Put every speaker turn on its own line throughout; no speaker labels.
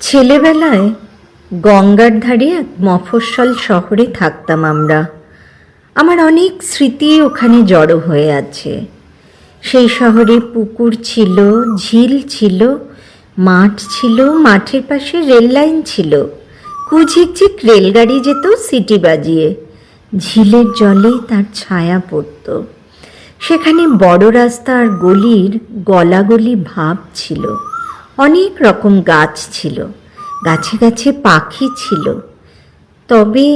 ছেলেবেলায় গঙ্গার ধারে এক মফস্বল শহরে থাকতাম আমরা। আমার অনেক স্মৃতি ওখানে জড়ো হয়ে আছে। সেই শহরে পুকুর ছিল, ঝিল ছিল, মাঠ ছিল, মাঠের পাশে রেল লাইন ছিল, কুঝিকঝিক রেলগাড়ি যেত সিটি বাজিয়ে, ঝিলের জলে তার ছায়া পড়ত। সেখানে বড় রাস্তা আর গলির গলাগলি ভাব ছিল। অনেক রকম গাছ ছিল, গাছে গাছে পাখি ছিল। তবে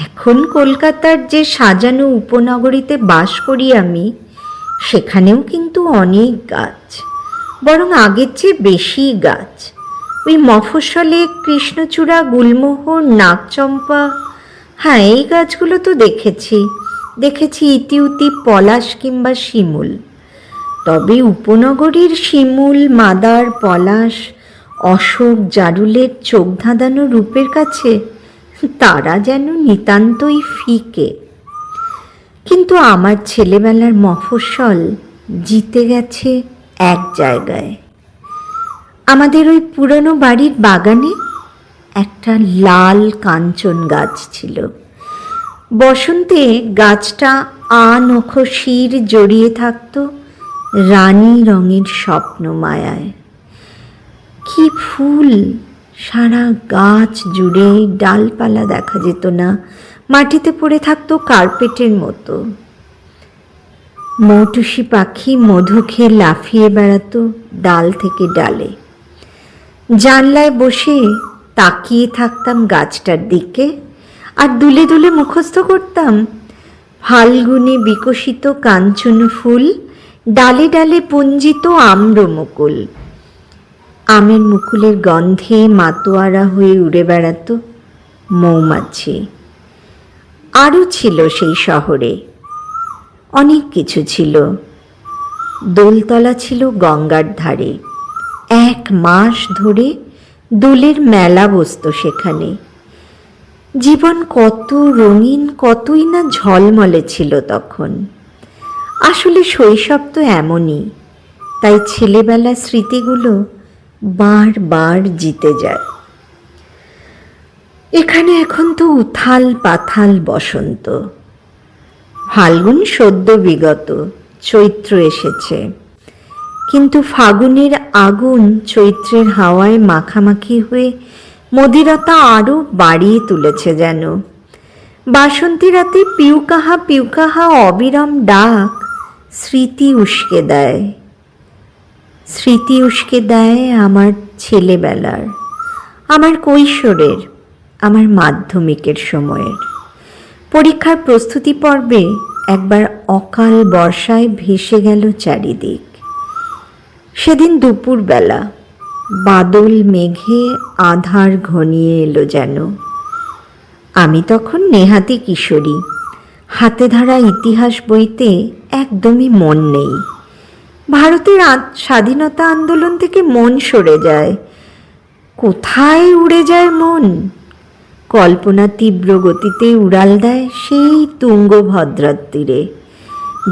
এখন কলকাতার যে সাজানো উপনগরীতে বাস করি আমি, সেখানেও কিন্তু অনেক গাছ, বরং আগের চেয়ে বেশি গাছ। ওই মফস্বলে কৃষ্ণচূড়া, গুলমোহর, নাগচম্পা, হ্যাঁ এই গাছগুলো তো দেখেছি ইতিউতি পলাশ কিংবা শিমুল। তবে উপনগরীর শিমুল, মাদার, পলাশ, অশোক, জারুলের চোখ ধাঁধানো রূপের কাছে তারা যেন নিতান্তই ফিকে। কিন্তু আমার ছেলেবেলার মফস্বল জিতে গেছে এক জায়গায়। আমাদের ওই পুরনো বাড়ির বাগানে একটা লাল কাঞ্চন গাছ ছিল। বসন্তে গাছটা নখ শির জড়িয়ে থাকত রানী রঙের স্বপ্ন মায়ায়। কি ফুল! সারা গাছ জুড়ে ডালপালা দেখা যেত না, মাটিতে পড়ে থাকতো কার্পেটের মতো। মৌটুসি পাখি মধু খেয়ে লাফিয়ে বেড়াতো ডাল থেকে ডালে। জানলায় বসে তাকিয়ে থাকতাম গাছটার দিকে, আর দুলে দুলে মুখস্থ করতাম ফাল্গুনে বিকশিত কাঞ্চন ফুল, ডালে ডালে পুঞ্জিত আম্র মুকুল। আমের মুকুলের গন্ধে মাতোয়ারা হয়ে উড়ে বেড়াতো মৌমাছি। আরও ছিল সেই শহরে অনেক কিছু ছিল। দোলতলা ছিল গঙ্গার ধারে, 1 মাস ধরে দোলের মেলা বসত সেখানে। জীবন কত রঙিন, কতই না ঝলমলে ছিল তখন। আসলে শৈশব তো এমনই, তাই ছেলেবেলার স্মৃতিগুলো বারবার জিতে যায়। এখানে এখন তো উথাল পাথাল বসন্ত। ফাল্গুন সদ্য বিগত, চৈত্র এসেছে, কিন্তু ফাগুনের আগুন চৈত্রের হাওয়ায় মাখামাখি হয়ে মদিরতা আরও বাড়িয়ে তুলেছে যেন। বাসন্তী রাতে পিউকাহা পিউকাহা অবিরাম ডাক স্মৃতি উস্কে দেয় আমার ছেলেবেলার, আমার কৈশোরের, আমার মাধ্যমিকের সময়ের। পরীক্ষার প্রস্তুতি পর্বে একবার অকাল বর্ষায় ভেসে গেল চারিদিক। সেদিন দুপুরবেলা বাদল মেঘে আধার ঘনিয়ে এলো যেন। আমি তখন নেহাতি কিশোরী, হাতে ধরা ইতিহাস বইতে একদমই মন নেই। ভারতের স্বাধীনতা আন্দোলন থেকে মন সরে যায়। কোথায় উড়ে যায় মন? কল্পনা তীব্র গতিতে উড়াল দেয় সেই তুঙ্গভদ্রার তীরে,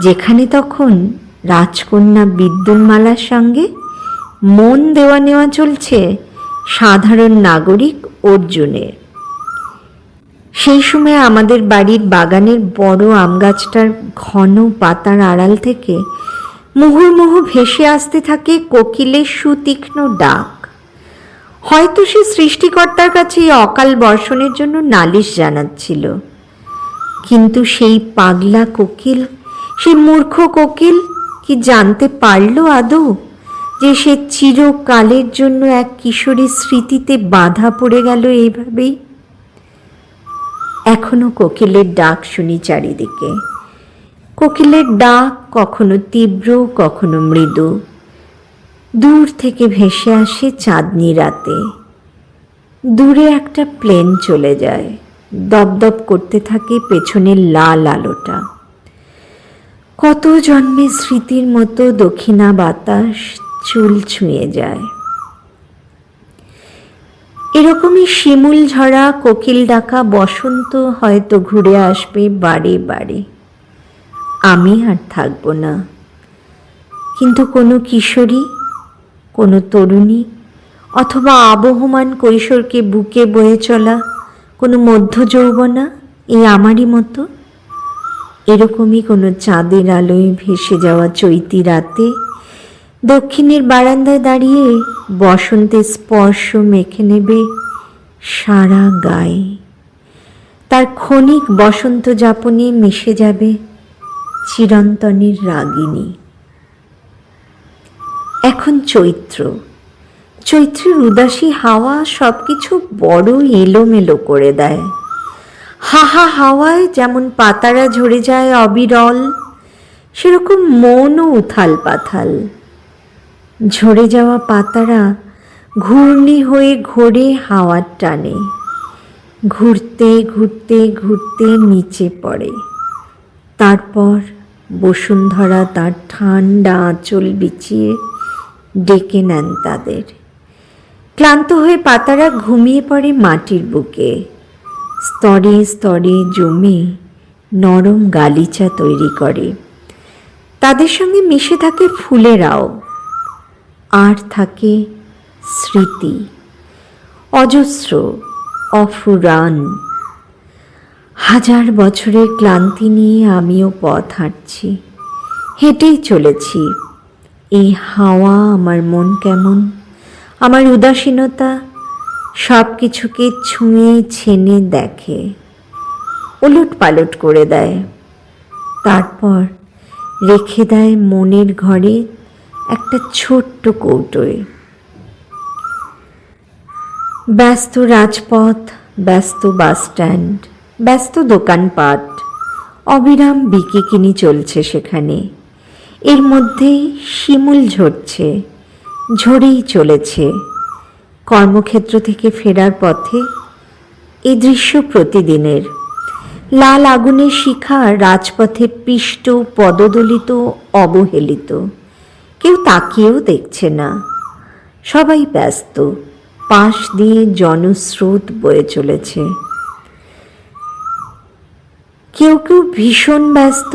যেখানে তখন রাজকন্যা বিদ্যুন্মালার সঙ্গে মন দেওয়া নেওয়া চলছে সাধারণ নাগরিক অর্জুনের। সেই সময় আমাদের বাড়ির বাগানের বড় আম গাছটার ঘন পাতার আড়াল থেকে মুহুর্মুহু ভেসে আসতে থাকে কোকিলের সুতীক্ষ্ণ ডাক। হয়তো সে সৃষ্টিকর্তার কাছে এই অকাল বর্ষণের জন্য নালিশ জানাচ্ছিল। কিন্তু সেই পাগলা কোকিল, সেই মূর্খ কোকিল কি জানতে পারল আদৌ যে সে চিরকালের জন্য এক কিশোরীর স্মৃতিতে বাধা পড়ে গেল এইভাবেই? এখনো কোকিলের ডাক শুনি চারিদিকে। কোকিলের ডাক কখনো তীব্র, কখনো মৃদু। দূর থেকে ভেসে আসে চাঁদনি রাতে। দূরে একটা প্লেন চলে যায়, দপদপ করতে থাকে পেছনের লাল আলোটা। কত জন্মের স্মৃতির মতো দক্ষিণা বাতাস চুল ছুঁয়ে যায়। এরকমই শিমুল ঝরা, কোকিল ডাকা বসন্ত হয়তো ঘুরে আসবে বারে বারে। আমি আর থাকব না, কিন্তু কোনো কিশোরী, কোনো তরুণী অথবা আবহমান কৈশোরকে বুকে বয়ে চলা কোনো মধ্য যৌবনা এই আমারই মতো? এরকমই কোনো চাঁদের আলোয় ভেসে যাওয়া চৈতি রাতে দক্ষিণের বারান্দায় দাঁড়িয়ে বসন্তের স্পর্শ মেখে নেবে সারা গায়ে। তার ক্ষণিক বসন্ত যাপনে মিশে যাবে চিরন্তনের রাগিনী। এখন চৈত্রের উদাসী হাওয়া সব কিছু বড় এলোমেলো করে দেয়। হাহা হাওয়ায় যেমন পাতারা ঝরে যায় অবিরল, সেরকম মনও উথাল পাথাল। ঝরে যাওয়া পাতারা ঘূর্ণি হয়ে ঘোরে হাওয়ার টানে, ঘুরতে ঘুরতে ঘুরতে নিচে পড়ে। তারপর বসুন্ধরা তার ঠান্ডা আঁচল বিছিয়ে ডেকে নেন তাদের। ক্লান্ত হয়ে পাতারা ঘুমিয়ে পড়ে মাটির বুকে, স্তরে স্তরে জমে নরম গালিচা তৈরি করে। তাদের সঙ্গে মিশে থাকে ফুলেরাও, আর থাকে স্মৃতি, অজস্র, অফুরান। হাজার বছরের ক্লান্তি নিয়ে আমিও পথ হাঁটছি, হেঁটেই চলেছি। এই হাওয়া আমার মন কেমন, আমার উদাসীনতা সব কিছুকে ছুঁয়ে ছেনে দেখে, ওলট পালট করে দেয়। তারপর রেখে দেয় মনের ঘরে একটা ছোট্ট কৌটোয়। ব্যস্ত রাজপথ, ব্যস্ত বাসস্ট্যান্ড, ব্যস্ত দোকানপাট, অবিরাম বিকিকিনি চলছে সেখানে। এর মধ্যেই শিমুল ঝরছে, ঝরেই চলেছে। কর্মক্ষেত্র থেকে ফেরার পথে এই দৃশ্য প্রতিদিনের। লাল আগুনের শিখা রাজপথে পিষ্ট, পদদলিত, অবহেলিত। কেউ তাকিয়েও দেখছে না, সবাই ব্যস্ত। পাশ দিয়ে জনস্রোত বয়ে চলেছে। কেউ কেউ ভীষণ ব্যস্ত,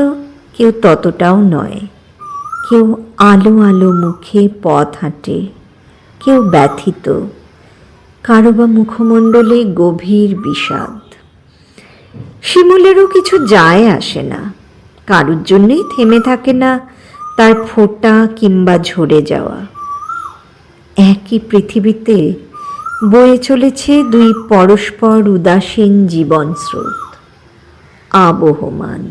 কেউ ততটাও নয়। কেউ আলো আলো মুখে পথ হাঁটে, কেউ ব্যথিত, কারো বা মুখমণ্ডলে গভীর বিষাদ। শিমুলেরও কিছু যায় আসে না, কারোর জন্যই থেমে থাকে না তার ফোঁটা কিংবা ঝরে যাওয়া। একই পৃথিবীতে বয়ে চলেছে দুই পরস্পর উদাসীন জীবন স্রোত, আবহমান।